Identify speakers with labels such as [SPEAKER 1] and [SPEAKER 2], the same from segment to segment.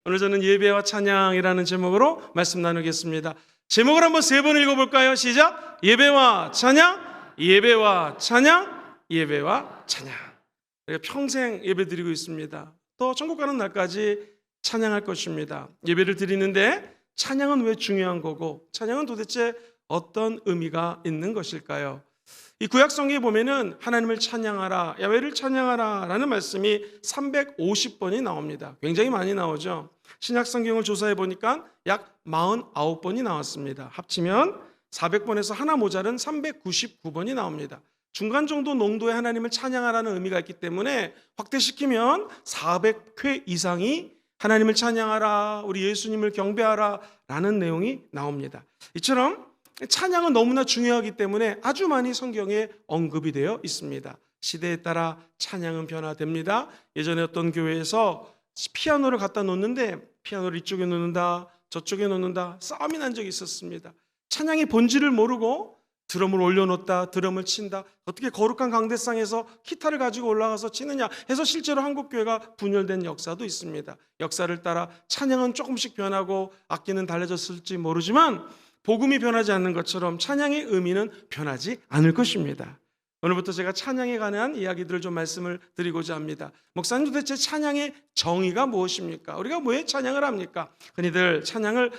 [SPEAKER 1] 오늘 저는 예배와 찬양이라는 제목으로 말씀 나누겠습니다. 제목을 한번 3번 읽어볼까요? 시작! 예배와 찬양, 예배와 찬양, 예배와 찬양. 우리가 평생 예배 드리고 있습니다. 또 천국 가는 날까지 찬양할 것입니다. 예배를 드리는데 찬양은 왜 중요한 거고, 찬양은 도대체 어떤 의미가 있는 것일까요? 이 구약 성경에 보면은 하나님을 찬양하라, 야훼를 찬양하라 라는 말씀이 350번이 나옵니다. 굉장히 많이 나오죠. 신약 성경을 조사해 보니까 약 49번이 나왔습니다. 합치면 400번에서 하나 모자른 399번이 나옵니다. 중간 정도 농도의 하나님을 찬양하라는 의미가 있기 때문에 확대시키면 400회 이상이 하나님을 찬양하라, 우리 예수님을 경배하라 라는 내용이 나옵니다. 이처럼 찬양은 너무나 중요하기 때문에 아주 많이 성경에 언급이 되어 있습니다. 시대에 따라 찬양은 변화됩니다. 예전에 어떤 교회에서 피아노를 갖다 놓는데 피아노를 이쪽에 놓는다, 저쪽에 놓는다, 싸움이 난 적이 있었습니다. 찬양의 본질을 모르고 드럼을 올려놓다, 드럼을 친다, 어떻게 거룩한 강대상에서 기타를 가지고 올라가서 치느냐 해서 실제로 한국교회가 분열된 역사도 있습니다. 역사를 따라 찬양은 조금씩 변하고 악기는 달라졌을지 모르지만 복음이 변하지 않는 것처럼 찬양의 의미는 변하지 않을 것입니다. 오늘부터 제가 찬양에 관한 이야기들을 좀 말씀을 드리고자 합니다. 목사님, 도대체 찬양의 정의가 무엇입니까? 우리가 왜 찬양을 합니까? 흔히들 찬양을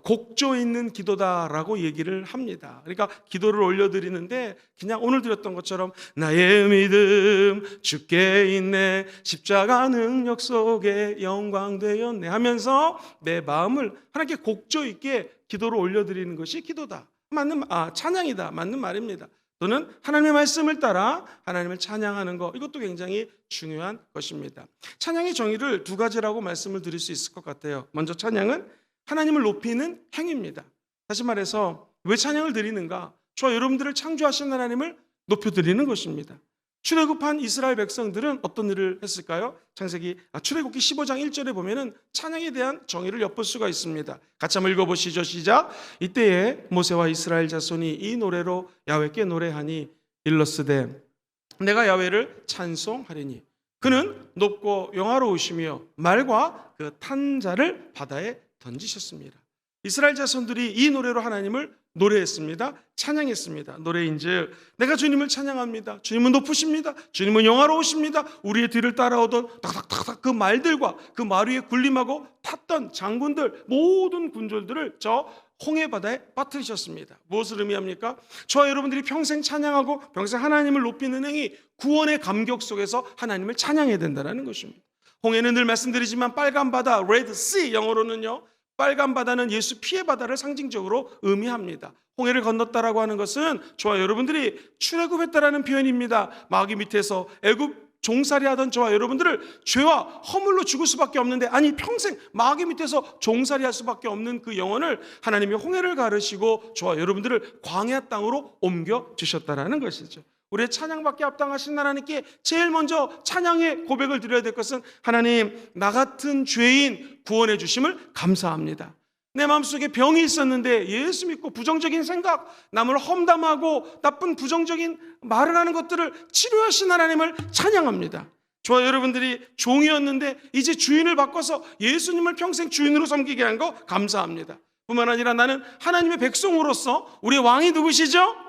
[SPEAKER 1] 곡조 있는 기도다라고 얘기를 합니다. 그러니까 기도를 올려드리는데 그냥 오늘 드렸던 것처럼 나의 믿음 주께 있네, 십자가 능력 속에 영광 되었네 하면서 내 마음을 하나님께 곡조 있게 기도를 올려드리는 것이 기도다, 찬양이다, 맞는 말입니다. 또는 하나님의 말씀을 따라 하나님을 찬양하는 것, 이것도 굉장히 중요한 것입니다. 찬양의 정의를 2가지라고 말씀을 드릴 수 있을 것 같아요. 먼저 찬양은 하나님을 높이는 행위입니다. 다시 말해서 왜 찬양을 드리는가? 저와 여러분들을 창조하신 하나님을 높여드리는 것입니다. 출애굽한 이스라엘 백성들은 어떤 일을 했을까요? 출애굽기 15장 1절에 보면은 찬양에 대한 정의를 엿볼 수가 있습니다. 같이 한번 읽어보시죠. 시작! 이때에 모세와 이스라엘 자손이 이 노래로 야훼께 노래하니 일러스되 내가 야훼를 찬송하리니 그는 높고 영화로우시며 말과 그 탄 자를 바다에 던지셨습니다. 이스라엘 자손들이 이 노래로 하나님을 노래했습니다. 찬양했습니다. 노래인즉 내가 주님을 찬양합니다. 주님은 높으십니다. 주님은 영화로우십니다. 우리의 뒤를 따라오던 탁탁탁탁 그 말들과 그 말 위에 군림하고 탔던 장군들, 모든 군졸들을 저 홍해 바다에 빠뜨리셨습니다. 무엇을 의미합니까? 저와 여러분들이 평생 찬양하고 평생 하나님을 높이는 행위, 구원의 감격 속에서 하나님을 찬양해야 된다는 것입니다. 홍해는 늘 말씀드리지만 빨간 바다, Red Sea 영어로는요, 빨간 바다는 예수 피의 바다를 상징적으로 의미합니다. 홍해를 건넜다라고 하는 것은 저와 여러분들이 출애굽했다라는 표현입니다. 마귀 밑에서 애굽 종살이 하던 저와 여러분들을 죄와 허물로 죽을 수밖에 없는데, 아니 평생 마귀 밑에서 종살이 할 수밖에 없는 그 영혼을 하나님이 홍해를 가르시고 저와 여러분들을 광야 땅으로 옮겨 주셨다라는 것이죠. 우리의 찬양받게 합당하신 하나님께 제일 먼저 찬양의 고백을 드려야 될 것은 하나님, 나 같은 죄인 구원해 주심을 감사합니다. 내 마음속에 병이 있었는데 예수 믿고 부정적인 생각, 남을 험담하고 나쁜 부정적인 말을 하는 것들을 치료하신 하나님을 찬양합니다. 저와 여러분들이 종이었는데 이제 주인을 바꿔서 예수님을 평생 주인으로 섬기게 한 거 감사합니다. 뿐만 아니라 나는 하나님의 백성으로서 우리의 왕이 누구시죠?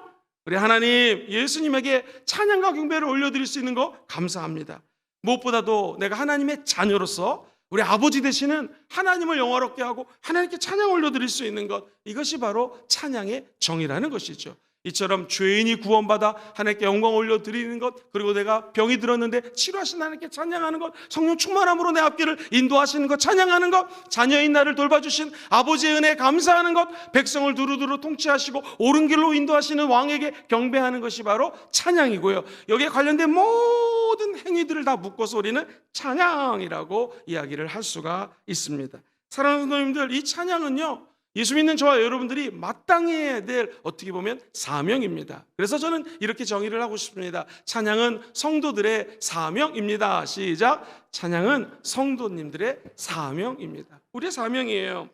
[SPEAKER 1] 우리 하나님 예수님에게 찬양과 경배를 올려드릴 수 있는 거 감사합니다. 무엇보다도 내가 하나님의 자녀로서 우리 아버지 되시는 하나님을 영화롭게 하고 하나님께 찬양 올려드릴 수 있는 것, 이것이 바로 찬양의 정의라는 것이죠. 이처럼 죄인이 구원받아 하나님께 영광 올려드리는 것, 그리고 내가 병이 들었는데 치료하신 하나님께 찬양하는 것, 성령 충만함으로 내 앞길을 인도하시는 것 찬양하는 것, 자녀인 나를 돌봐주신 아버지의 은혜에 감사하는 것, 백성을 두루두루 통치하시고 옳은 길로 인도하시는 왕에게 경배하는 것이 바로 찬양이고요. 여기에 관련된 모든 행위들을 다 묶어서 우리는 찬양이라고 이야기를 할 수가 있습니다. 사랑하는 성도님들, 이 찬양은요, 예수 믿는 저와 여러분들이 마땅히 해야 될, 어떻게 보면 사명입니다. 그래서 저는 이렇게 정의를 하고 싶습니다. 찬양은 성도들의 사명입니다. 시작! 찬양은 성도님들의 사명입니다. 우리의 사명이에요.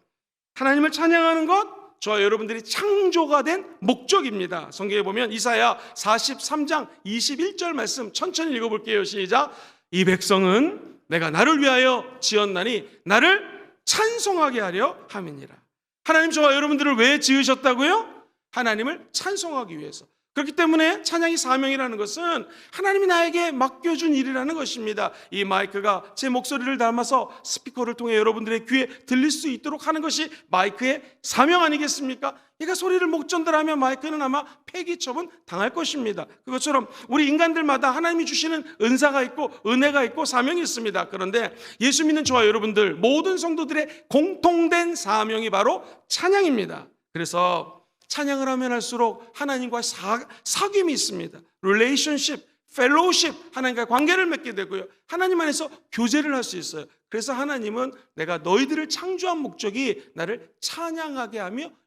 [SPEAKER 1] 하나님을 찬양하는 것, 저와 여러분들이 창조가 된 목적입니다. 성경에 보면 이사야 43장 21절 말씀 천천히 읽어볼게요. 시작! 이 백성은 내가 나를 위하여 지었나니 나를 찬송하게 하려 함이니라. 하나님 저와 여러분들을 왜 지으셨다고요? 하나님을 찬송하기 위해서. 그렇기 때문에 찬양이 사명이라는 것은 하나님이 나에게 맡겨준 일이라는 것입니다. 이 마이크가 제 목소리를 담아서 스피커를 통해 여러분들의 귀에 들릴 수 있도록 하는 것이 마이크의 사명 아니겠습니까? 얘가 소리를 못 전달하면 마이크는 아마 폐기 처분 당할 것입니다. 그것처럼 우리 인간들마다 하나님이 주시는 은사가 있고 은혜가 있고 사명이 있습니다. 그런데 예수 믿는 저와 여러분들 모든 성도들의 공통된 사명이 바로 찬양입니다. 그래서 찬양을 하면 할수록 하나님과의 사귐이 있습니다. relationship, fellowship, 하나님과의 관계를 맺게 되고요. 하나님 안에서 교제를 할 수 있어요. 그래서 하나님은 내가 너희들을 창조한 목적이 나를 찬양하게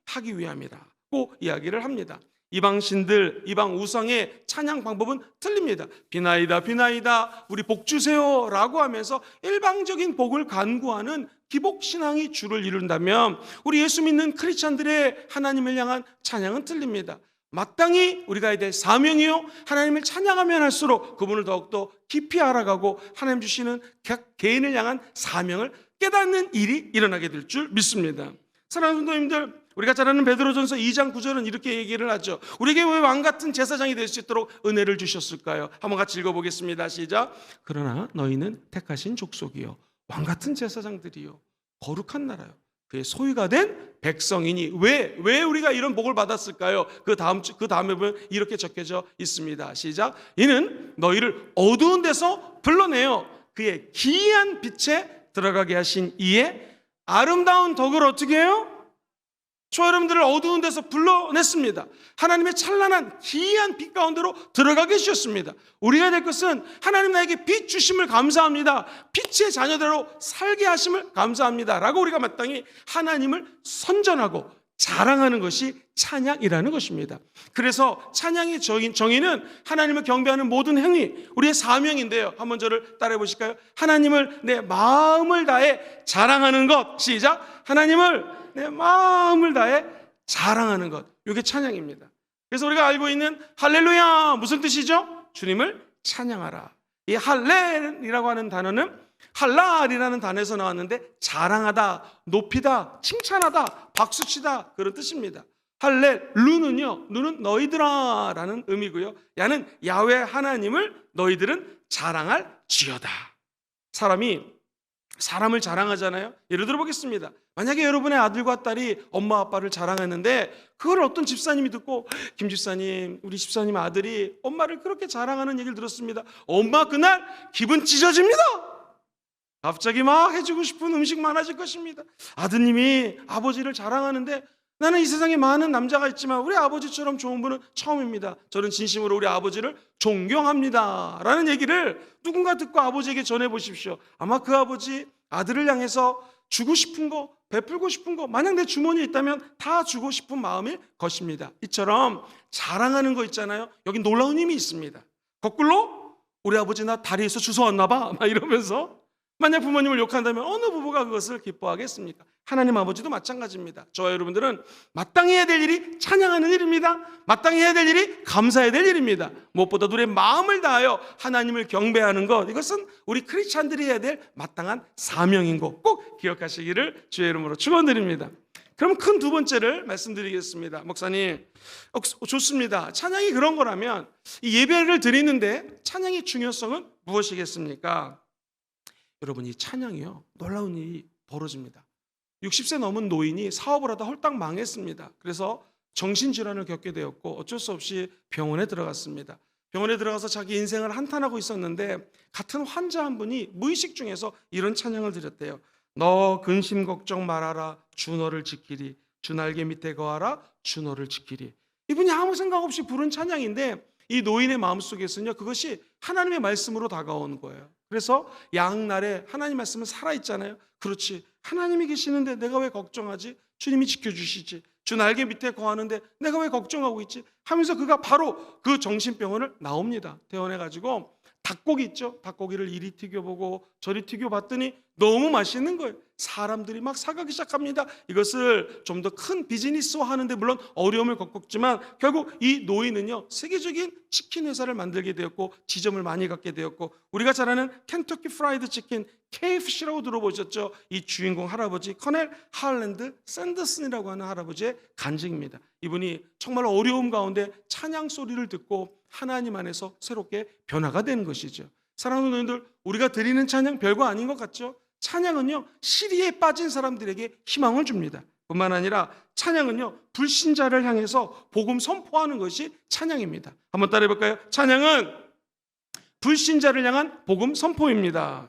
[SPEAKER 1] 하기 위함이라고 이야기를 합니다. 이방 신들, 이방 우상의 찬양 방법은 틀립니다. 비나이다 비나이다 우리 복 주세요 라고 하면서 일방적인 복을 간구하는 기복신앙이 주를 이룬다면 우리 예수 믿는 크리스찬들의 하나님을 향한 찬양은 틀립니다. 마땅히 우리가 해야 될 사명이요, 하나님을 찬양하면 할수록 그분을 더욱더 깊이 알아가고 하나님 주시는 각 개인을 향한 사명을 깨닫는 일이 일어나게 될 줄 믿습니다. 사랑하는 성도님들, 우리가 잘 아는 베드로전서 2장 9절은 이렇게 얘기를 하죠. 우리에게 왜 왕같은 제사장이 될 수 있도록 은혜를 주셨을까요? 한번 같이 읽어보겠습니다. 시작. 그러나 너희는 택하신 족속이요 왕같은 제사장들이요 거룩한 나라요 그의 소유가 된 백성이니. 왜 우리가 이런 복을 받았을까요? 그 다음에 보면 이렇게 적혀져 있습니다. 시작. 이는 너희를 어두운 데서 불러내어 그의 기이한 빛에 들어가게 하신 이의 아름다운 덕을 어떻게 해요? 저 여러분들을 어두운 데서 불러냈습니다. 하나님의 찬란한 기이한 빛 가운데로 들어가게 주셨습니다. 우리가 될 것은 하나님 나에게 빛 주심을 감사합니다, 빛의 자녀대로 살게 하심을 감사합니다 라고 우리가 마땅히 하나님을 선전하고 자랑하는 것이 찬양이라는 것입니다. 그래서 찬양의 정의는 하나님을 경배하는 모든 행위, 우리의 사명인데요. 한번 저를 따라해 보실까요? 하나님을 내 마음을 다해 자랑하는 것. 시작. 하나님을 내 마음을 다해 자랑하는 것, 이게 찬양입니다. 그래서 우리가 알고 있는 할렐루야 무슨 뜻이죠? 주님을 찬양하라. 이 할렐이라고 하는 단어는 할랄이라는 단어에서 나왔는데 자랑하다, 높이다, 칭찬하다, 박수치다 그런 뜻입니다. 할렐루는요, 누는 너희들아 라는 의미고요, 야는 야훼 하나님을 너희들은 자랑할 지어다. 사람을 자랑하잖아요. 예를 들어 보겠습니다. 만약에 여러분의 아들과 딸이 엄마 아빠를 자랑했는데 그걸 어떤 집사님이 듣고, 김 집사님, 우리 집사님 아들이 엄마를 그렇게 자랑하는 얘기를 들었습니다. 엄마 그날 기분 찢어집니다. 갑자기 막 해주고 싶은 음식 많아질 것입니다. 아드님이 아버지를 자랑하는데 나는 이 세상에 많은 남자가 있지만 우리 아버지처럼 좋은 분은 처음입니다. 저는 진심으로 우리 아버지를 존경합니다 라는 얘기를 누군가 듣고 아버지에게 전해보십시오. 아마 그 아버지 아들을 향해서 주고 싶은 거, 베풀고 싶은 거, 만약 내 주머니에 있다면 다 주고 싶은 마음일 것입니다. 이처럼 자랑하는 거 있잖아요. 여기 놀라운 힘이 있습니다. 거꾸로 우리 아버지 나 다리에서 주워왔나 봐 막 이러면서 만약 부모님을 욕한다면 어느 부부가 그것을 기뻐하겠습니까? 하나님 아버지도 마찬가지입니다. 저와 여러분들은 마땅히 해야 될 일이 찬양하는 일입니다. 마땅히 해야 될 일이 감사해야 될 일입니다. 무엇보다 우리의 마음을 다하여 하나님을 경배하는 것, 이것은 우리 크리스찬들이 해야 될 마땅한 사명인 거 꼭 기억하시기를 주의 이름으로 축원드립니다. 그럼 큰 두 번째를 말씀드리겠습니다. 목사님, 좋습니다. 찬양이 그런 거라면 이 예배를 드리는데 찬양의 중요성은 무엇이겠습니까? 여러분, 이 찬양이요, 놀라운 일이 벌어집니다. 60세 넘은 노인이 사업을 하다 홀딱 망했습니다. 그래서 정신질환을 겪게 되었고 어쩔 수 없이 병원에 들어갔습니다. 병원에 들어가서 자기 인생을 한탄하고 있었는데 같은 환자 한 분이 무의식 중에서 이런 찬양을 드렸대요. 너 근심 걱정 말아라, 주 너를 지키리. 주 날개 밑에 거하라, 주 너를 지키리. 이분이 아무 생각 없이 부른 찬양인데 이 노인의 마음속에서는요, 그것이 하나님의 말씀으로 다가오는 거예요. 그래서 양날에 하나님 말씀은 살아있잖아요. 그렇지, 하나님이 계시는데 내가 왜 걱정하지? 주님이 지켜주시지. 주 날개 밑에 거하는데 내가 왜 걱정하고 있지? 하면서 그가 바로 그 정신병원을 나옵니다. 퇴원해가지고 닭고기 있죠? 닭고기를 이리 튀겨보고 저리 튀겨봤더니 너무 맛있는 거예요. 사람들이 막 사가기 시작합니다. 이것을 좀 더 큰 비즈니스화 하는데 물론 어려움을 겪었지만 결국 이 노인은요, 세계적인 치킨 회사를 만들게 되었고 지점을 많이 갖게 되었고, 우리가 잘 아는 켄터키 프라이드 치킨 KFC라고 들어보셨죠? 이 주인공 할아버지 커넬 할랜드 샌더슨이라고 하는 할아버지의 간증입니다. 이분이 정말 어려움 가운데 찬양 소리를 듣고 하나님 안에서 새롭게 변화가 되는 것이죠. 사랑하는 노인들, 우리가 드리는 찬양 별거 아닌 것 같죠? 찬양은요, 시리에 빠진 사람들에게 희망을 줍니다. 뿐만 아니라 찬양은요, 불신자를 향해서 복음 선포하는 것이 찬양입니다. 한번 따라해 볼까요? 찬양은 불신자를 향한 복음 선포입니다.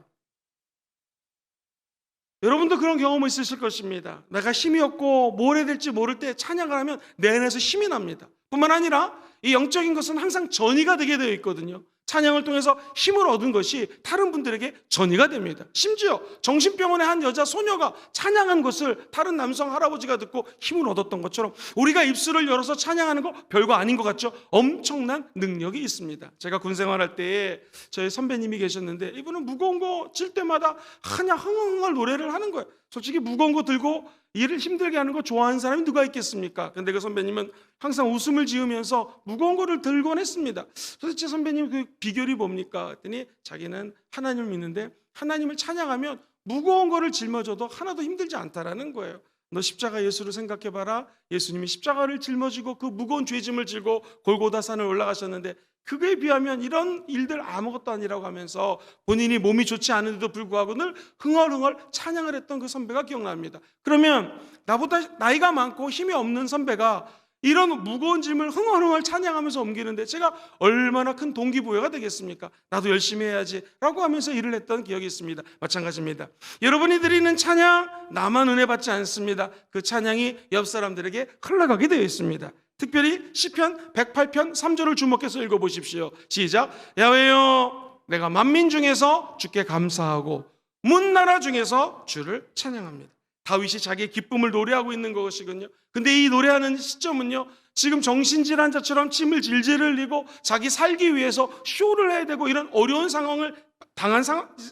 [SPEAKER 1] 여러분도 그런 경험이 있으실 것입니다. 내가 힘이 없고 뭘 해야 될지 모를 때 찬양을 하면 내 안에서 힘이 납니다. 뿐만 아니라 이 영적인 것은 항상 전이가 되게 되어 있거든요. 찬양을 통해서 힘을 얻은 것이 다른 분들에게 전이가 됩니다. 심지어 정신병원의 한 여자 소녀가 찬양한 것을 다른 남성 할아버지가 듣고 힘을 얻었던 것처럼 우리가 입술을 열어서 찬양하는 거 별거 아닌 것 같죠? 엄청난 능력이 있습니다. 제가 군 생활할 때에 저희 선배님이 계셨는데 이분은 무거운 거 질 때마다 그냥 흥얼흥얼 노래를 하는 거예요. 솔직히 무거운 거 들고 일을 힘들게 하는 거 좋아하는 사람이 누가 있겠습니까? 근데 그 선배님은 항상 웃음을 지으면서 무거운 거를 들곤 했습니다. 도대체 선배님 그 비결이 뭡니까? 했더니 자기는 하나님을 믿는데 하나님을 찬양하면 무거운 거를 짊어져도 하나도 힘들지 않다라는 거예요. 너 십자가 예수를 생각해봐라. 예수님이 십자가를 짊어지고 그 무거운 죄짐을 지고 골고다 산을 올라가셨는데 그거에 비하면 이런 일들 아무것도 아니라고 하면서 본인이 몸이 좋지 않은데도 불구하고 늘 흥얼흥얼 찬양을 했던 그 선배가 기억납니다. 그러면 나보다 나이가 많고 힘이 없는 선배가 이런 무거운 짐을 흥얼흥얼 찬양하면서 옮기는데 제가 얼마나 큰 동기부여가 되겠습니까? 나도 열심히 해야지 라고 하면서 일을 했던 기억이 있습니다. 마찬가지입니다. 여러분이 드리는 찬양 나만 은혜 받지 않습니다. 그 찬양이 옆 사람들에게 흘러가게 되어 있습니다. 특별히 시편 108편 3절을 주목해서 읽어보십시오. 시작. 야훼여 내가 만민 중에서 주께 감사하고 문나라 중에서 주를 찬양합니다. 다윗이 자기의 기쁨을 노래하고 있는 것이거든요. 근데 이 노래하는 시점은요, 지금 정신질환자처럼 침을 질질 흘리고 자기 살기 위해서 쇼를 해야 되고 이런 어려운 상황을 당한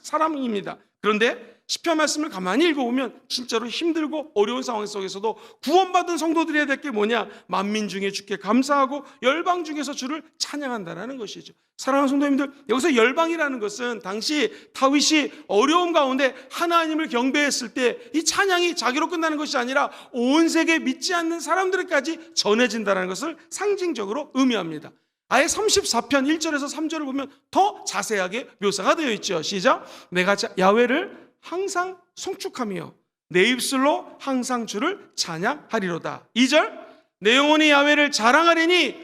[SPEAKER 1] 사람입니다. 그런데 시편 말씀을 가만히 읽어보면 진짜로 힘들고 어려운 상황 속에서도 구원받은 성도들이 해야 될 게 뭐냐? 만민 중에 주께 감사하고 열방 중에서 주를 찬양한다는 것이죠. 사랑하는 성도님들, 여기서 열방이라는 것은 당시 다윗이 어려움 가운데 하나님을 경배했을 때 이 찬양이 자기로 끝나는 것이 아니라 온 세계 믿지 않는 사람들에게까지 전해진다는 것을 상징적으로 의미합니다. 아예 34편 1절에서 3절을 보면 더 자세하게 묘사가 되어 있죠. 시작. 내가 야훼를 항상 송축하며 내 입술로 항상 주를 찬양하리로다. 2절. 내 영혼이 야훼를 자랑하리니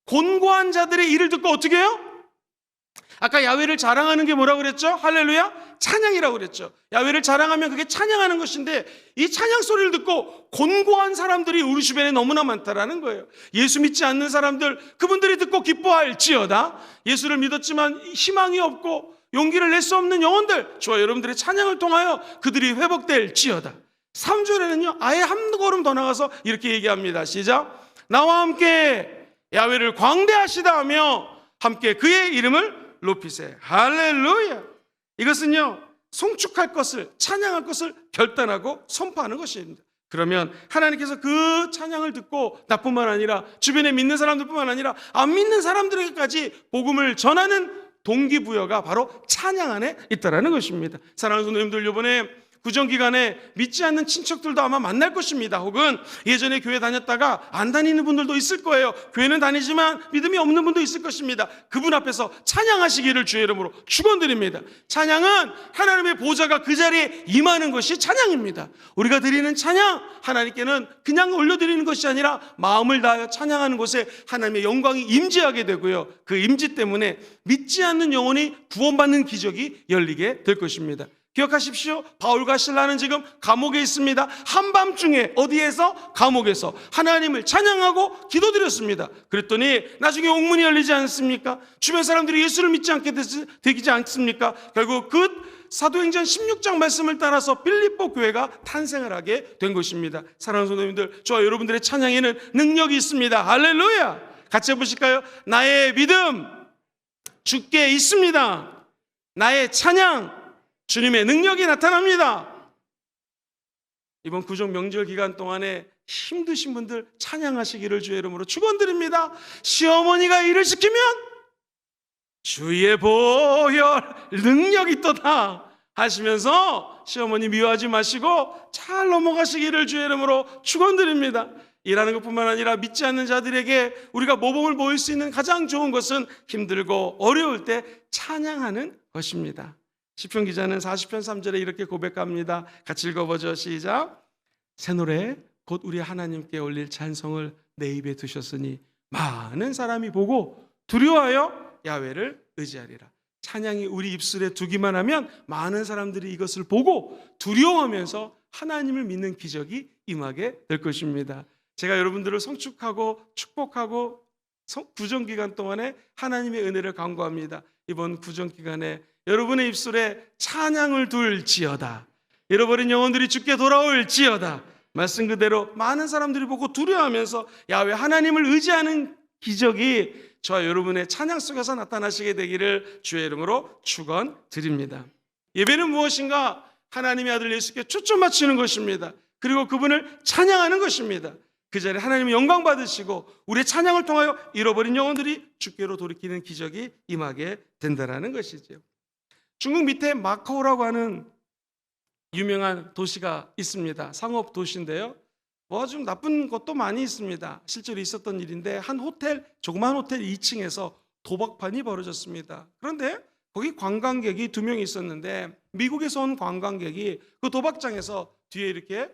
[SPEAKER 1] 곤고한 자들의 일을 듣고 어떻게 해요? 아까 야훼를 자랑하는 게 뭐라고 그랬죠? 할렐루야? 찬양이라고 그랬죠. 야훼를 자랑하면 그게 찬양하는 것인데 이 찬양 소리를 듣고 곤고한 사람들이 우리 주변에 너무나 많다라는 거예요. 예수 믿지 않는 사람들, 그분들이 듣고 기뻐할지어다. 예수를 믿었지만 희망이 없고 용기를 낼 수 없는 영혼들, 저와 여러분들의 찬양을 통하여 그들이 회복될지어다. 3절에는요 아예 한 걸음 더 나가서 이렇게 얘기합니다. 시작. 나와 함께 야훼를 광대하시다 하며 함께 그의 이름을 높이세. 할렐루야. 이것은요 송축할 것을, 찬양할 것을 결단하고 선포하는 것입니다. 그러면 하나님께서 그 찬양을 듣고 나뿐만 아니라 주변에 믿는 사람들뿐만 아니라 안 믿는 사람들에게까지 복음을 전하는 동기부여가 바로 찬양 안에 있다는 것입니다. 사랑하는 성도님들, 이번에 구정기간에 믿지 않는 친척들도 아마 만날 것입니다. 혹은 예전에 교회 다녔다가 안 다니는 분들도 있을 거예요. 교회는 다니지만 믿음이 없는 분도 있을 것입니다. 그분 앞에서 찬양하시기를 주의 이름으로 축원드립니다. 찬양은 하나님의 보좌가 그 자리에 임하는 것이 찬양입니다. 우리가 드리는 찬양, 하나님께는 그냥 올려드리는 것이 아니라 마음을 다하여 찬양하는 곳에 하나님의 영광이 임재하게 되고요, 그 임재 때문에 믿지 않는 영혼이 구원받는 기적이 열리게 될 것입니다. 기억하십시오. 바울과 실라는 지금 감옥에 있습니다. 한밤중에 어디에서? 감옥에서 하나님을 찬양하고 기도드렸습니다. 그랬더니 나중에 옥문이 열리지 않습니까? 주변 사람들이 예수를 믿지 않게 되지 않습니까? 결국 그 사도행전 16장 말씀을 따라서 빌립보 교회가 탄생을 하게 된 것입니다. 사랑하는 성도님들, 저와 여러분들의 찬양에는 능력이 있습니다. 할렐루야. 같이 해보실까요? 나의 믿음 주께 있습니다. 나의 찬양 주님의 능력이 나타납니다. 이번 구정 명절 기간 동안에 힘드신 분들 찬양하시기를 주의 이름으로 축원드립니다. 시어머니가 일을 시키면 주의 보혈 능력이 있도다 하시면서 시어머니 미워하지 마시고 잘 넘어가시기를 주의 이름으로 축원드립니다. 일하는 것뿐만 아니라 믿지 않는 자들에게 우리가 모범을 보일 수 있는 가장 좋은 것은 힘들고 어려울 때 찬양하는 것입니다. 시편 기자는 40편 3절에 이렇게 고백합니다. 같이 읽어보죠. 시작. 새 노래 곧 우리 하나님께 올릴 찬송을 내 입에 두셨으니 많은 사람이 보고 두려워하여 야훼를 의지하리라. 찬양이 우리 입술에 두기만 하면 많은 사람들이 이것을 보고 두려워하면서 하나님을 믿는 기적이 임하게 될 것입니다. 제가 여러분들을 성축하고 축복하고 구정기간 동안에 하나님의 은혜를 간구합니다. 이번 구정기간에 여러분의 입술에 찬양을 둘지어다. 잃어버린 영혼들이 주께 돌아올지어다. 말씀 그대로 많은 사람들이 보고 두려워하면서 야훼 하나님을 의지하는 기적이 저와 여러분의 찬양 속에서 나타나시게 되기를 주의 이름으로 축원드립니다. 예배는 무엇인가? 하나님의 아들 예수께 초점 맞추는 것입니다. 그리고 그분을 찬양하는 것입니다. 그 자리에 하나님의 영광 받으시고 우리의 찬양을 통하여 잃어버린 영혼들이 주께로 돌이키는 기적이 임하게 된다는 것이죠. 중국 밑에 마카오라고 하는 유명한 도시가 있습니다. 상업 도시인데요. 좀 나쁜 것도 많이 있습니다. 실제로 있었던 일인데 한 호텔, 조그만 호텔 2층에서 도박판이 벌어졌습니다. 그런데 거기 관광객이 2명이 있었는데 미국에서 온 관광객이 그 도박장에서 뒤에 이렇게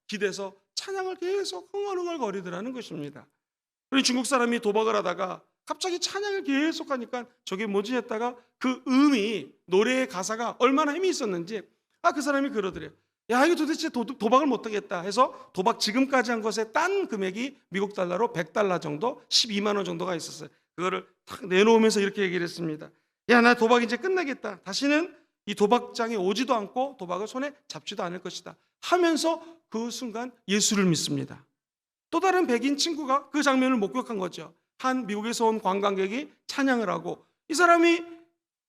[SPEAKER 1] 기대서 찬양을 계속 흥얼흥얼 거리더라는 것입니다. 그리고 중국 사람이 도박을 하다가 갑자기 찬양을 계속 하니까 저게 뭐지 했다가 그 음이, 노래의 가사가 얼마나 힘이 있었는지 그 사람이 그러더래요. 야, 이거 도대체 도박을 못하겠다 해서 도박 지금까지 한 것에 딴 금액이 미국 달러로 100달러 정도, 12만 원 정도가 있었어요. 그거를 탁 내놓으면서 이렇게 얘기를 했습니다. 야, 나 도박 이제 끝내겠다. 다시는 이 도박장에 오지도 않고 도박을 손에 잡지도 않을 것이다 하면서 그 순간 예수를 믿습니다. 또 다른 백인 친구가 그 장면을 목격한 거죠. 한 미국에서 온 관광객이 찬양을 하고 이 사람이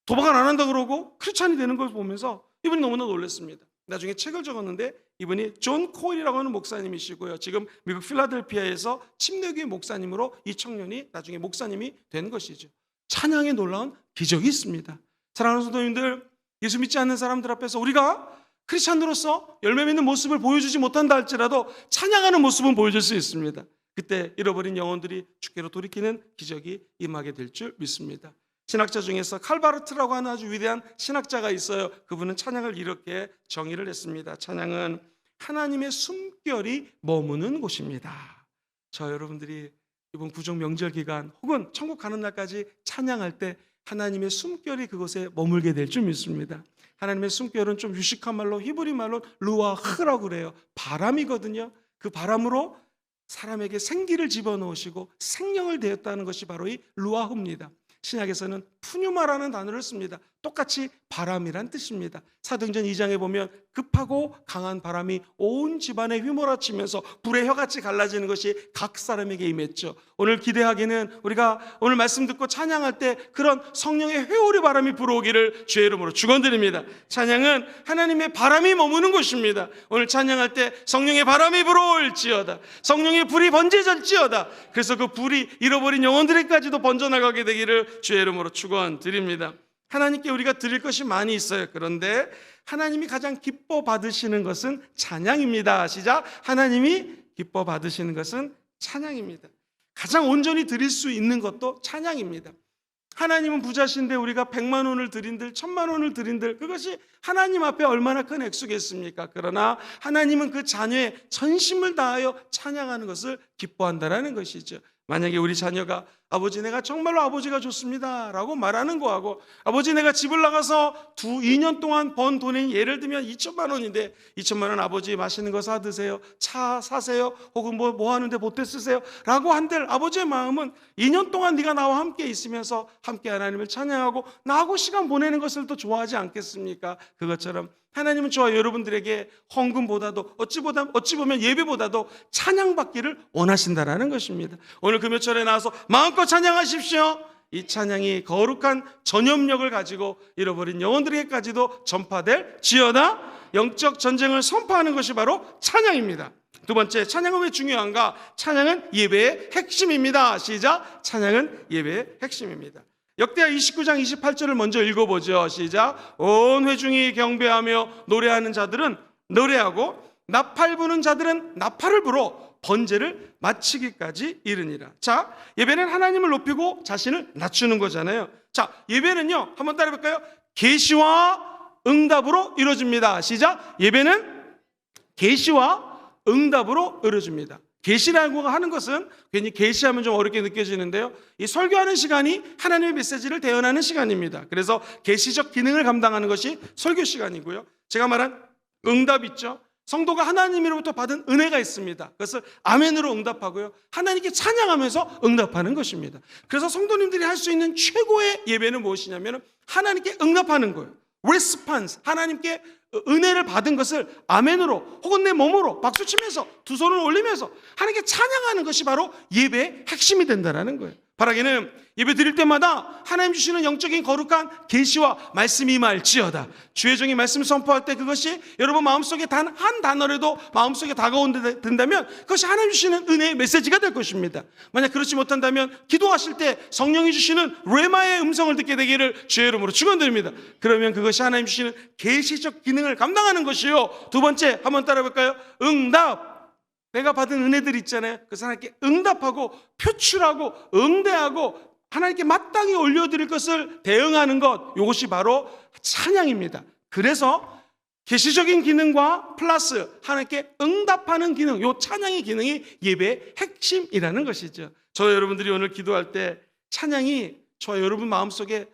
[SPEAKER 1] 도박을 안 한다 그러고 크리스찬이 되는 걸 보면서 이분이 너무나 놀랐습니다. 나중에 책을 적었는데 이분이 존 코일이라고 하는 목사님이시고요. 지금 미국 필라델피아에서 침례교회 목사님으로 이 청년이 나중에 목사님이 된 것이죠. 찬양에 놀라운 기적이 있습니다. 사랑하는 성도님들, 예수 믿지 않는 사람들 앞에서 우리가 크리스찬으로서 열매 맺는 모습을 보여주지 못한다 할지라도 찬양하는 모습은 보여줄 수 있습니다. 그때 잃어버린 영혼들이 주께로 돌이키는 기적이 임하게 될 줄 믿습니다. 신학자 중에서 칼바르트라고 하는 아주 위대한 신학자가 있어요. 그분은 찬양을 이렇게 정의를 했습니다. 찬양은 하나님의 숨결이 머무는 곳입니다. 저 여러분들이 이번 구정 명절 기간 혹은 천국 가는 날까지 찬양할 때 하나님의 숨결이 그곳에 머물게 될 줄 믿습니다. 하나님의 숨결은 좀 유식한 말로 히브리 말로 루아흐라고 그래요. 바람이거든요. 그 바람으로 사람에게 생기를 집어넣으시고 생명을 되었다는 것이 바로 이 루아흐입니다. 신약에서는 푸뉴마라는 단어를 씁니다. 똑같이 바람이란 뜻입니다. 사도행전 2장에 보면 급하고 강한 바람이 온 집안에 휘몰아치면서 불의 혀같이 갈라지는 것이 각 사람에게 임했죠. 오늘 기대하기는 우리가 오늘 말씀 듣고 찬양할 때 그런 성령의 회오리 바람이 불어오기를 주의 이름으로 축원드립니다. 찬양은 하나님의 바람이 머무는 곳입니다. 오늘 찬양할 때 성령의 바람이 불어올지어다. 성령의 불이 번제질지어다. 그래서 그 불이 잃어버린 영혼들에게까지도 번져나가게 되기를 주의 이름으로 축원드립니다. 하나님께 우리가 드릴 것이 많이 있어요. 그런데 하나님이 가장 기뻐 받으시는 것은 찬양입니다. 시작. 하나님이 기뻐 받으시는 것은 찬양입니다. 가장 온전히 드릴 수 있는 것도 찬양입니다. 하나님은 부자신데 우리가 100만 원을 드린들 1000만 원을 드린들 그것이 하나님 앞에 얼마나 큰 액수겠습니까? 그러나 하나님은 그 자녀의 전심을 다하여 찬양하는 것을 기뻐한다는 것이죠. 만약에 우리 자녀가 아버지 내가 정말로 아버지가 좋습니다 라고 말하는 거하고 아버지 내가 집을 나가서 2년 동안 번 돈이 예를 들면 2천만 원인데 2천만 원 아버지 맛있는 거 사드세요, 차 사세요, 혹은 뭐 하는데 보태 쓰세요 라고 한들 아버지의 마음은 2년 동안 네가 나와 함께 있으면서 함께 하나님을 찬양하고 나하고 시간 보내는 것을 더 좋아하지 않겠습니까? 그것처럼 하나님은 저와 여러분들에게 헌금보다도 어찌 보면 예배보다도 찬양받기를 원하신다라는 것입니다. 오늘 금요철에 나와서 마음껏 찬양하십시오. 이 찬양이 거룩한 전염력을 가지고 잃어버린 영혼들에게까지도 전파될 지어다. 영적 전쟁을 선포하는 것이 바로 찬양입니다. 두 번째, 찬양은 왜 중요한가? 찬양은 예배의 핵심입니다. 시작. 찬양은 예배의 핵심입니다. 역대하 29장 28절을 먼저 읽어보죠. 시작. 온 회중이 경배하며 노래하는 자들은 노래하고 나팔 부는 자들은 나팔을 불어 번제를 마치기까지 이르니라. 자, 예배는 하나님을 높이고 자신을 낮추는 거잖아요. 자, 예배는요, 한번 따라해볼까요? 계시와 응답으로 이루어집니다. 시작. 예배는 계시와 응답으로 이루어집니다. 계시라고 하는 것은 괜히 계시하면 좀 어렵게 느껴지는데요, 이 설교하는 시간이 하나님의 메시지를 대언하는 시간입니다. 그래서 계시적 기능을 감당하는 것이 설교 시간이고요, 제가 말한 응답 있죠, 성도가 하나님으로부터 받은 은혜가 있습니다. 그것을 아멘으로 응답하고요, 하나님께 찬양하면서 응답하는 것입니다. 그래서 성도님들이 할 수 있는 최고의 예배는 무엇이냐면 하나님께 응답하는 거예요. 레스판스, 하나님께 은혜를 받은 것을 아멘으로 혹은 내 몸으로 박수치면서 두 손을 올리면서 하나님께 찬양하는 것이 바로 예배의 핵심이 된다는 거예요. 바라기는 예배 드릴 때마다 하나님 주시는 영적인 거룩한 계시와 말씀이 임할지어다. 주의 종이 말씀 선포할 때 그것이 여러분 마음속에 단 한 단어라도 마음속에 다가온다면 그것이 하나님 주시는 은혜의 메시지가 될 것입니다. 만약 그렇지 못한다면 기도하실 때 성령이 주시는 레마의 음성을 듣게 되기를 주의 이름으로 축원드립니다. 그러면 그것이 하나님 주시는 계시적 기능을 감당하는 것이요. 두 번째, 한번 따라해볼까요? 응답. 내가 받은 은혜들 있잖아요. 그래서 하나님께 응답하고 표출하고 응대하고 하나님께 마땅히 올려드릴 것을 대응하는 것, 이것이 바로 찬양입니다. 그래서 계시적인 기능과 플러스 하나님께 응답하는 기능, 이 찬양의 기능이 예배의 핵심이라는 것이죠. 저 여러분들이 오늘 기도할 때 찬양이 저 여러분 마음속에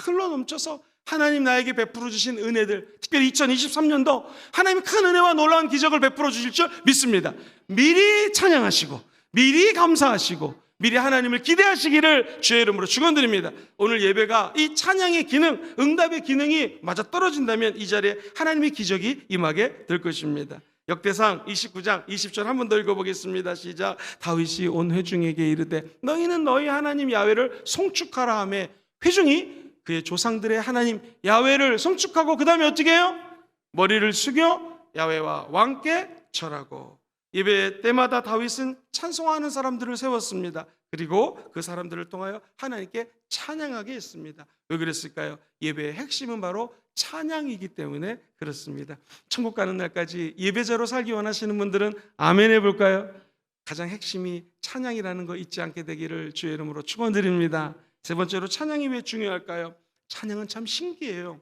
[SPEAKER 1] 흘러 넘쳐서 하나님 나에게 베풀어 주신 은혜들, 특별히 2023년도 하나님이 큰 은혜와 놀라운 기적을 베풀어 주실 줄 믿습니다. 미리 찬양하시고 미리 감사하시고 미리 하나님을 기대하시기를 주의 이름으로 축원드립니다. 오늘 예배가 이 찬양의 기능, 응답의 기능이 맞아떨어진다면 이 자리에 하나님의 기적이 임하게 될 것입니다. 역대상 29장 20절 한 번 더 읽어보겠습니다. 시작. 다윗이 온 회중에게 이르되 너희는 너희 하나님 야훼를 송축하라 하며, 회중이 그의 조상들의 하나님 야훼를 송축하고 그 다음에 어떻게 해요? 머리를 숙여 야훼와 왕께 절하고. 예배 때마다 다윗은 찬송하는 사람들을 세웠습니다. 그리고 그 사람들을 통하여 하나님께 찬양하게 했습니다. 왜 그랬을까요? 예배의 핵심은 바로 찬양이기 때문에 그렇습니다. 천국 가는 날까지 예배자로 살기 원하시는 분들은 아멘 해볼까요? 가장 핵심이 찬양이라는 거 잊지 않게 되기를 주의 이름으로 축원드립니다. 세 번째로, 찬양이 왜 중요할까요? 찬양은 참 신기해요.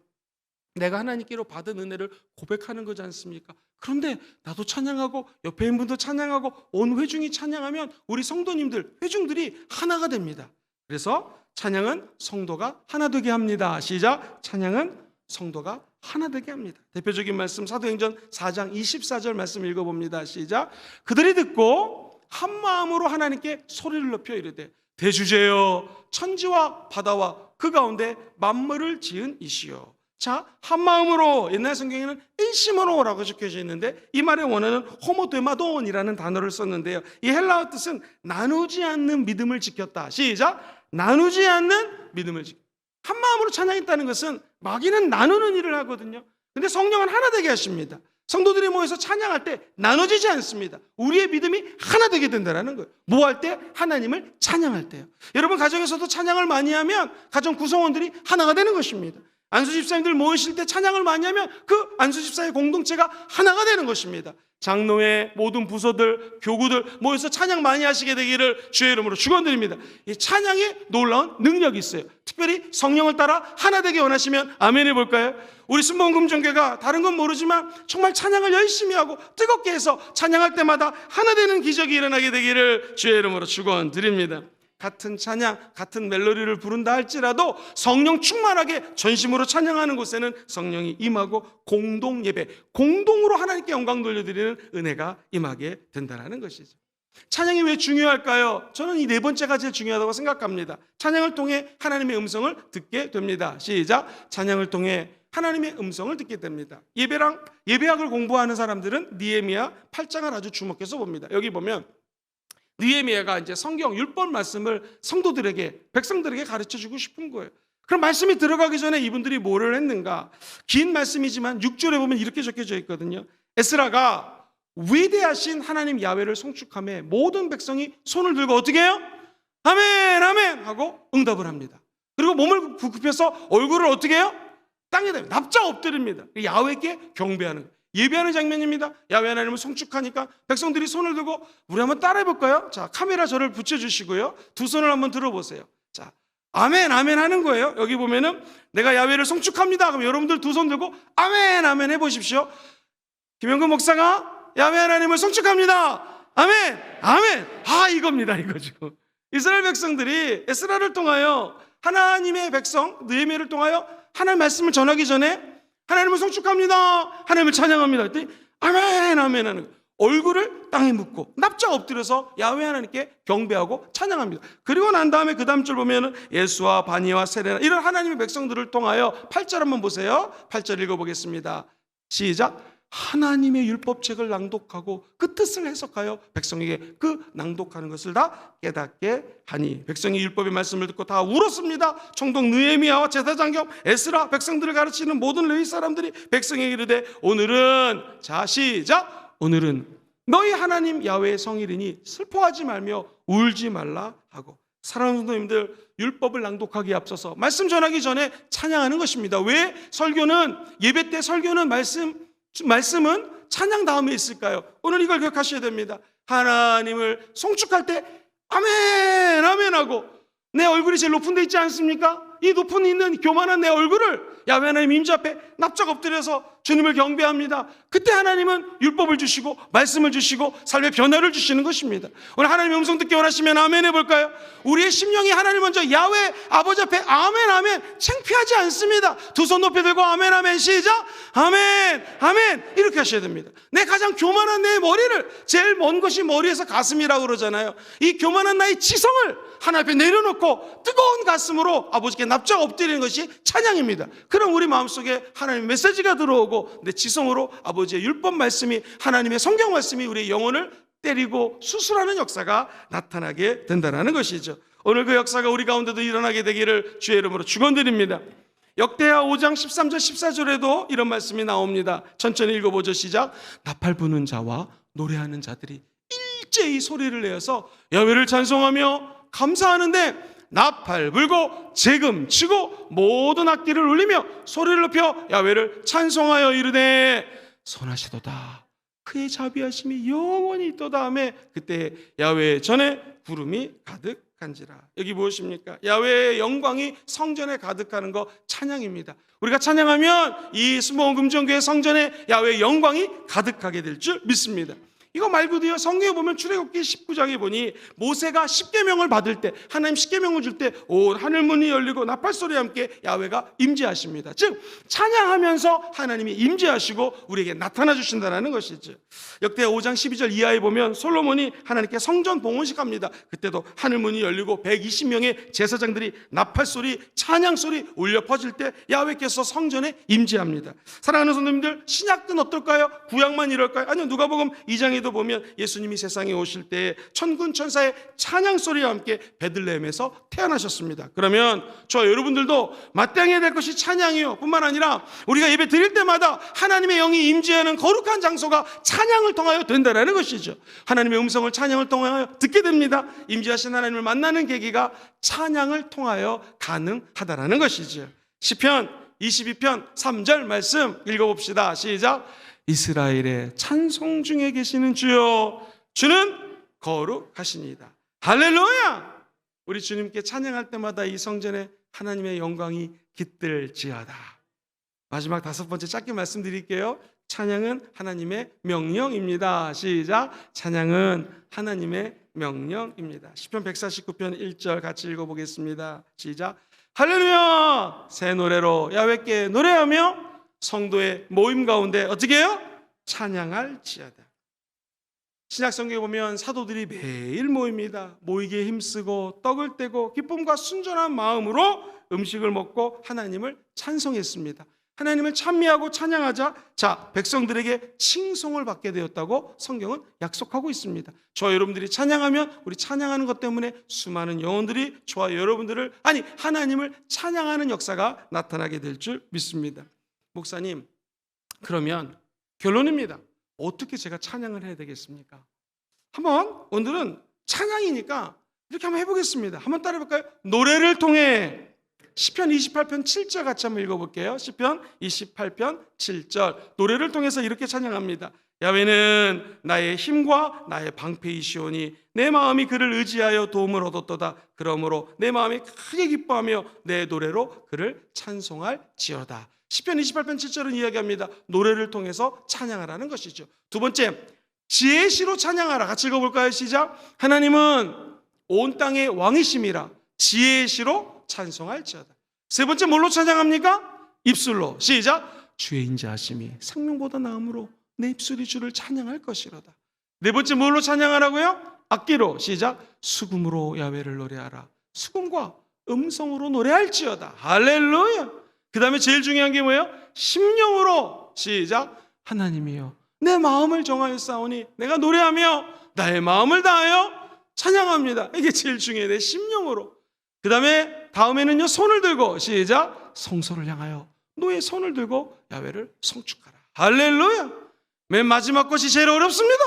[SPEAKER 1] 내가 하나님께로 받은 은혜를 고백하는 거지 않습니까? 그런데 나도 찬양하고 옆에 있는 분도 찬양하고 온 회중이 찬양하면 우리 성도님들, 회중들이 하나가 됩니다. 그래서 찬양은 성도가 하나 되게 합니다. 시작. 찬양은 성도가 하나 되게 합니다. 대표적인 말씀 사도행전 4장 24절 말씀 읽어봅니다. 시작. 그들이 듣고 한 마음으로 하나님께 소리를 높여 이르되 대주제여 천지와 바다와 그 가운데 만물을 지은 이시여. 자, 한 마음으로, 옛날 성경에는 일심으로라고 적혀져 있는데 이 말의 원어는 호모데마돈이라는 단어를 썼는데요, 이 헬라어 뜻은 나누지 않는 믿음을 지켰다. 시작. 나누지 않는 믿음을 지켰다. 한 마음으로 찬양했다는 것은 마귀는 나누는 일을 하거든요. 근데 성령은 하나 되게 하십니다. 성도들이 모여서 찬양할 때 나눠지지 않습니다. 우리의 믿음이 하나 되게 된다는 거예요. 뭐 할 때? 하나님을 찬양할 때요. 여러분 가정에서도 찬양을 많이 하면 가정 구성원들이 하나가 되는 것입니다. 안수집사님들 모이실 때 찬양을 많이 하면 그 안수집사의 공동체가 하나가 되는 것입니다. 장로회 모든 부서들, 교구들 모여서 찬양 많이 하시게 되기를 주의 이름으로 축원드립니다. 이 찬양에 놀라운 능력이 있어요. 특별히 성령을 따라 하나 되게 원하시면 아멘 해볼까요? 우리 순복음금정교회가 다른 건 모르지만 정말 찬양을 열심히 하고 뜨겁게 해서 찬양할 때마다 하나 되는 기적이 일어나게 되기를 주의 이름으로 축원드립니다. 같은 찬양, 같은 멜로디를 부른다 할지라도 성령 충만하게 전심으로 찬양하는 곳에는 성령이 임하고 공동 예배, 공동으로 하나님께 영광 돌려드리는 은혜가 임하게 된다는 것이죠. 찬양이 왜 중요할까요? 저는 이 네 번째가 제일 중요하다고 생각합니다. 찬양을 통해 하나님의 음성을 듣게 됩니다. 시작. 찬양을 통해 하나님의 음성을 듣게 됩니다. 예배학을 공부하는 사람들은 느헤미야 8장을 아주 주목해서 봅니다. 여기 보면 느헤미야가 이제 성경 율법 말씀을 성도들에게, 백성들에게 가르쳐 주고 싶은 거예요. 그럼 말씀이 들어가기 전에 이분들이 뭐를 했는가? 긴 말씀이지만 6절에 보면 이렇게 적혀져 있거든요. 에스라가 위대하신 하나님 야훼를 송축하며 모든 백성이 손을 들고 어떻게 해요? 아멘 아멘 하고 응답을 합니다. 그리고 몸을 굽혀서 얼굴을 어떻게 해요? 땅에 대면 납작 엎드립니다. 야훼께 경배하는 거예요. 예배하는 장면입니다. 야훼 하나님을 송축하니까 백성들이 손을 들고 우리 한번 따라해 볼까요? 자, 카메라 저를 붙여주시고요. 두 손을 한번 들어보세요. 자, 아멘 아멘 하는 거예요. 여기 보면은 내가 야훼를 송축합니다. 그럼 여러분들 두 손 들고 아멘 아멘 해보십시오. 김영근 목사가 야훼 하나님을 송축합니다. 아멘 아멘. 아, 이겁니다. 이거죠. 이스라엘 백성들이 에스라를 통하여 하나님의 백성 느헤미야를 통하여 하나님 말씀을 전하기 전에 하나님을 송축합니다. 하나님을 찬양합니다. 그랬더니 아멘 아멘 하는 거예요. 얼굴을 땅에 묻고 납작 엎드려서 야훼 하나님께 경배하고 찬양합니다. 그리고 난 다음에 그 다음 줄 보면은 예수와 바니와 세레나 이런 하나님의 백성들을 통하여 8절 한번 보세요. 8절 읽어보겠습니다. 시작. 하나님의 율법책을 낭독하고 그 뜻을 해석하여 백성에게 그 낭독하는 것을 다 깨닫게 하니 백성이 율법의 말씀을 듣고 다 울었습니다. 총독 느헤미야와 제사장 겸 에스라 백성들을 가르치는 모든 레위 사람들이 백성에게 이르되 오늘은 자 시작 오늘은 너희 하나님 야훼의 성일이니 슬퍼하지 말며 울지 말라 하고 사랑하는 성도님들 율법을 낭독하기에 앞서서 말씀 전하기 전에 찬양하는 것입니다. 왜 설교는 예배 때 설교는 말씀은 찬양 다음에 있을까요? 오늘 이걸 기억하셔야 됩니다. 하나님을 송축할 때 아멘 아멘 하고 내 얼굴이 제일 높은 데 있지 않습니까? 이 높은 있는 교만한 내 얼굴을 야훼 하나님 임재 앞에 납작 엎드려서 주님을 경배합니다. 그때 하나님은 율법을 주시고 말씀을 주시고 삶의 변화를 주시는 것입니다. 오늘 하나님의 음성 듣기 원하시면 아멘 해볼까요? 우리의 심령이 하나님 먼저 야훼 아버지 앞에 아멘 아멘 창피하지 않습니다. 두 손 높이 들고 아멘 아멘 시작 아멘 아멘 이렇게 하셔야 됩니다. 내 가장 교만한 내 머리를 제일 먼 것이 머리에서 가슴이라고 그러잖아요. 이 교만한 나의 지성을 하나님 앞에 내려놓고 뜨거운 가슴으로 아버지께 납작 엎드리는 것이 찬양입니다. 그럼 우리 마음속에 하나님의 메시지가 들어오고 내 지성으로 아버지의 율법 말씀이 하나님의 성경 말씀이 우리의 영혼을 때리고 수술하는 역사가 나타나게 된다는 것이죠. 오늘 그 역사가 우리 가운데도 일어나게 되기를 주의 이름으로 축원드립니다. 역대하 5장 13절 14절에도 이런 말씀이 나옵니다. 천천히 읽어보죠. 시작. 나팔 부는 자와 노래하는 자들이 일제히 소리를 내어서 야훼를 찬송하며 감사하는데 나팔 불고 재금 치고 모든 악기를 울리며 소리를 높여 야훼를 찬송하여 이르되 선하시도다 그의 자비하심이 영원히 있도다 하며 그때 야훼 전에 구름이 가득한지라. 여기 무엇입니까? 야훼의 영광이 성전에 가득하는 거 찬양입니다. 우리가 찬양하면 이 스모원 금정교회 성전에 야훼의 영광이 가득하게 될 줄 믿습니다. 이거 말고도요, 성경에 보면 출애굽기 19장에 보니 모세가 십계명을 받을 때, 하나님 십계명을 줄 때 온 하늘 문이 열리고 나팔소리와 함께 야훼가 임재하십니다. 즉 찬양하면서 하나님이 임재하시고 우리에게 나타나 주신다는 것이죠. 역대하 5장 12절 이하에 보면 솔로몬이 하나님께 성전 봉헌식 합니다. 그때도 하늘 문이 열리고 120명의 제사장들이 나팔소리, 찬양소리 울려 퍼질 때 야훼께서 성전에 임재합니다. 사랑하는 성도님들, 신약은 어떨까요? 구약만 이럴까요? 아니요, 누가복음 2장에 보면 예수님이 세상에 오실 때 천군 천사의 찬양 소리와 함께 베들레헴에서 태어나셨습니다. 그러면 저 여러분들도 마땅해야 될 것이 찬양이요 뿐만 아니라 우리가 예배 드릴 때마다 하나님의 영이 임재하는 거룩한 장소가 찬양을 통하여 된다는 것이죠. 하나님의 음성을 찬양을 통하여 듣게 됩니다. 임재하신 하나님을 만나는 계기가 찬양을 통하여 가능하다는 것이죠. 시편 22편 3절 말씀 읽어봅시다. 시작. 이스라엘의 찬송 중에 계시는 주여 주는 거룩하시니이다. 할렐루야. 우리 주님께 찬양할 때마다 이 성전에 하나님의 영광이 깃들지어다. 마지막 5번째 짧게 말씀드릴게요. 찬양은 하나님의 명령입니다. 시작. 찬양은 하나님의 명령입니다. 시편 149편 1절 같이 읽어보겠습니다. 시작. 할렐루야. 새 노래로 야훼께 노래하며 성도의 모임 가운데 어떻게 해요? 찬양할지어다. 신약성경에 보면 사도들이 매일 모입니다. 모이기에 힘쓰고 떡을 떼고 기쁨과 순전한 마음으로 음식을 먹고 하나님을 찬송했습니다. 하나님을 찬미하고 찬양하자 자 백성들에게 칭송을 받게 되었다고 성경은 약속하고 있습니다. 저와 여러분들이 찬양하면 우리 찬양하는 것 때문에 수많은 영혼들이 저와 여러분들을 아니 하나님을 찬양하는 역사가 나타나게 될 줄 믿습니다. 목사님, 그러면 결론입니다. 어떻게 제가 찬양을 해야 되겠습니까? 한번 오늘은 찬양이니까 이렇게 한번 해보겠습니다. 한번 따라해볼까요? 노래를 통해 시편 28편 7절 같이 한번 읽어볼게요. 시편 28편 7절 노래를 통해서 이렇게 찬양합니다. 야훼는 나의 힘과 나의 방패이시오니 내 마음이 그를 의지하여 도움을 얻었도다. 그러므로 내 마음이 크게 기뻐하며 내 노래로 그를 찬송할지어다. 시편 28편 7절은 이야기합니다. 노래를 통해서 찬양하라는 것이죠. 두 번째, 지혜의 시로 찬양하라. 같이 읽어볼까요? 시작. 하나님은 온 땅의 왕이심이라 지혜의 시로 찬송할지어다. 세 번째 뭘로 찬양합니까? 입술로. 시작. 주의 인자하심이 생명보다 나음으로 내 입술이 주를 찬양할 것이로다. 네 번째 뭘로 찬양하라고요? 악기로. 시작. 수금으로 야훼를 노래하라. 수금과 음성으로 노래할지어다. 할렐루야. 그 다음에 제일 중요한 게 뭐예요? 심령으로. 시작. 하나님이여 내 마음을 정하여 싸우니 내가 노래하며 나의 마음을 다하여 찬양합니다. 이게 제일 중요해요. 내 심령으로. 그 다음에는요 손을 들고. 시작. 성소를 향하여 너의 손을 들고 야훼를 송축하라. 할렐루야. 맨 마지막 것이 제일 어렵습니다.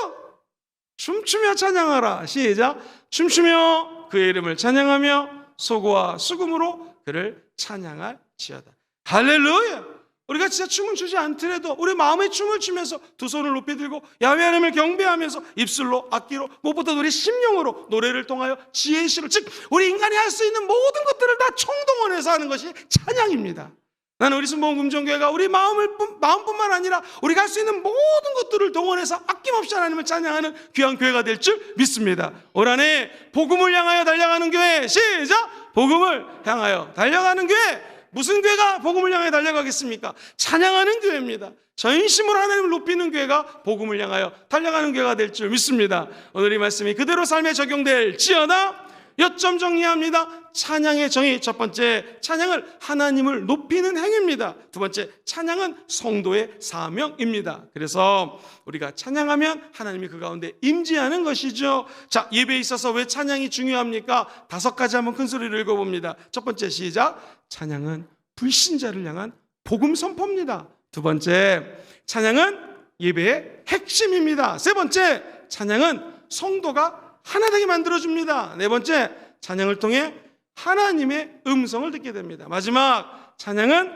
[SPEAKER 1] 춤추며 찬양하라. 시작. 춤추며 그의 이름을 찬양하며 소고와 수금으로 그를 찬양할지어다. 할렐루야. 우리가 진짜 춤을 추지 않더라도 우리 마음의 춤을 추면서 두 손을 높이 들고 야훼 하나님을 경배하면서 입술로 악기로 무엇보다 우리 심령으로 노래를 통하여 지혜의 시를 즉 우리 인간이 할 수 있는 모든 것들을 다 총동원해서 하는 것이 찬양입니다. 나는 우리 순복음금정교회가 우리 마음뿐만 아니라 우리가 할 수 있는 모든 것들을 동원해서 아낌없이 하나님을 찬양하는 귀한 교회가 될 줄 믿습니다. 올 한해 복음을 향하여 달려가는 교회. 시작. 복음을 향하여 달려가는 교회. 무슨 교회가 복음을 향해 달려가겠습니까? 찬양하는 교회입니다. 전심으로 하나님을 높이는 교회가 복음을 향하여 달려가는 교회가 될 줄 믿습니다. 오늘 이 말씀이 그대로 삶에 적용될지어다. 몇 점 정리합니다. 찬양의 정의. 첫 번째, 찬양을 하나님을 높이는 행위입니다. 두 번째, 찬양은 성도의 사명입니다. 그래서 우리가 찬양하면 하나님이 그 가운데 임재하는 것이죠. 자, 예배에 있어서 왜 찬양이 중요합니까? 5가지 한번 큰 소리로 읽어봅니다. 첫 번째, 시작. 찬양은 불신자를 향한 복음 선포입니다. 두 번째, 찬양은 예배의 핵심입니다. 세 번째, 찬양은 성도가 하나 되게 만들어줍니다. 네 번째, 찬양을 통해 하나님의 음성을 듣게 됩니다. 마지막, 찬양은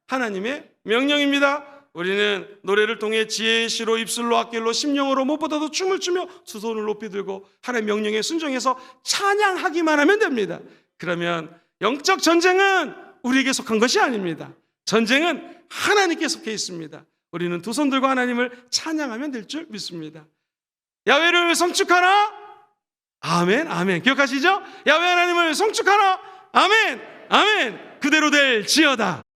[SPEAKER 1] 하나님의 명령입니다. 우리는 노래를 통해 지혜의 시로 입술로 악기로 심령으로 무엇보다도 춤을 추며 두 손을 높이 들고 하나님의 명령에 순종해서 찬양하기만 하면 됩니다. 그러면 영적 전쟁은 우리에게 속한 것이 아닙니다. 전쟁은 하나님께 속해 있습니다. 우리는 두 손 들고 하나님을 찬양하면 될 줄 믿습니다. 야훼를 송축하라. 아멘, 아멘. 기억하시죠? 야훼 하나님을 송축하라. 아멘, 아멘. 그대로 될지어다.